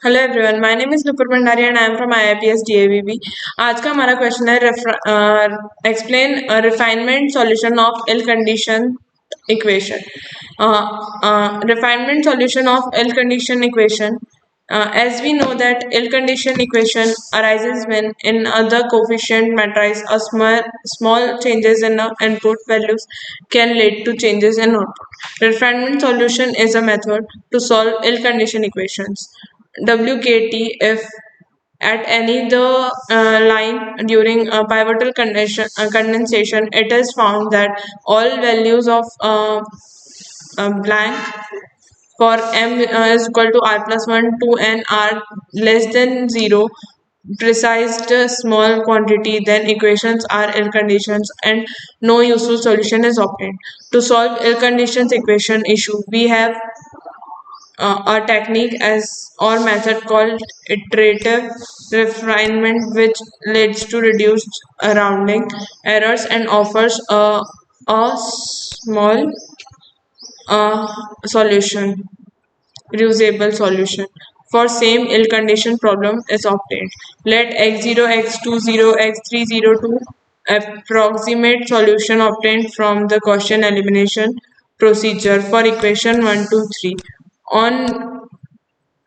Hello everyone, my name is Nupur Bhandari and I am from IIPS DAVB। आज का हमारा question है explain refinement solution of ill condition equation. Refinement solution of ill condition equation. As we know that ill condition equation arises when in other coefficient matrix a small changes in the input values can lead to changes in output. Refinement solution is a method to solve ill condition equations. WKT if at any the line during a pivotal condensation, it is found that all values of blank for m is equal to r plus 1, 2 and r less than 0 precised small quantity, then equations are ill conditions and no useful solution is obtained. To solve ill conditions equation issue, we have a technique as or method called iterative refinement, which leads to reduced rounding errors and offers a small solution, reusable solution for same ill condition problem is obtained. Let x0, x20, x302 approximate solution obtained from the Gaussian elimination procedure for equation 1, 2, 3. On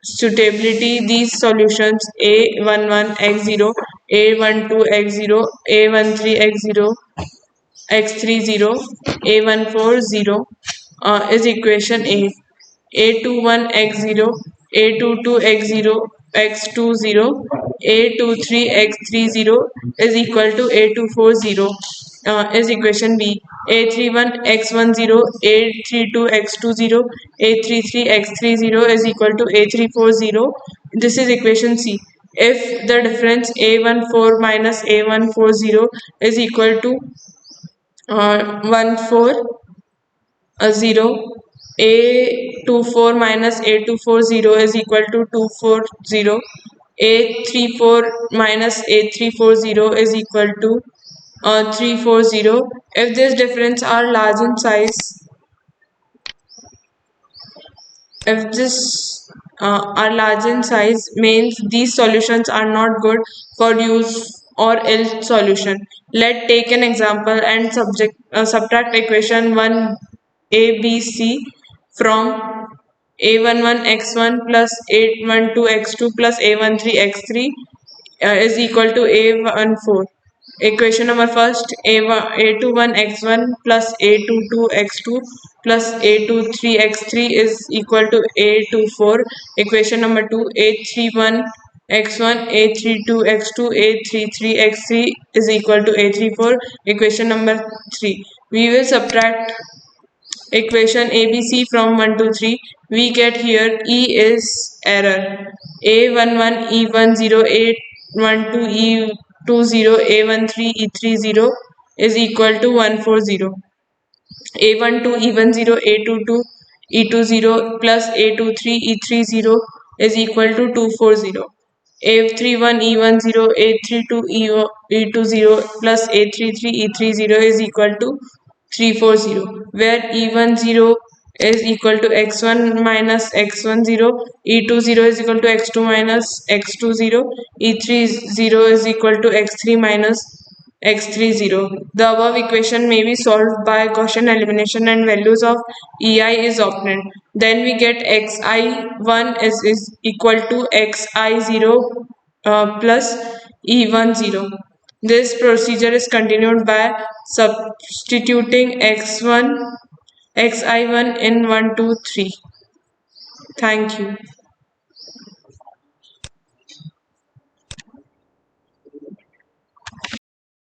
suitability, these solutions A11 x0, A12 x0, A13 x0, x30, A14 0 is equation A. A21 x0, A22 x0, x20, A23 x30 is equal to A24 0 is equation B. A31 x10, A32 x20, A33 x30 is equal to A34 0. This is equation C. If the difference A14 minus A140 is equal to 140, A24 minus A240 is equal to 240, A34 minus A340 is equal to 340. If this difference are large in size, if this are large in size, means these solutions are not good for use or ill solution. Let take an example and subtract equation 1 ABC from A11 x1 plus A12 x2 plus A13 x3 is equal to A14. Equation number first, A21 x1 plus A22 x2 plus A23 x3 is equal to A24. Equation number 2, A31 x1, A32 x2, A33 x3 is equal to A34. Equation number 3. We will subtract equation ABC from 1 to 3. We get here E is error. A11 E10 A12 E20 A13 E30 is equal to 140. A12 E10 A22 E20 plus A23 E30 is equal to 240. A31 E10 A32 E20 plus A33 E30 is equal to 340, where E10 is equal to x1 minus x10, E20 is equal to x2 minus x20, E30 is equal to x3 minus x30. The above equation may be solved by Gaussian elimination and values of EI is obtained. Then we get xi1 is equal to xi0 plus E10. This procedure is continued by substituting xi1 in 1, 2, 3. Thank you.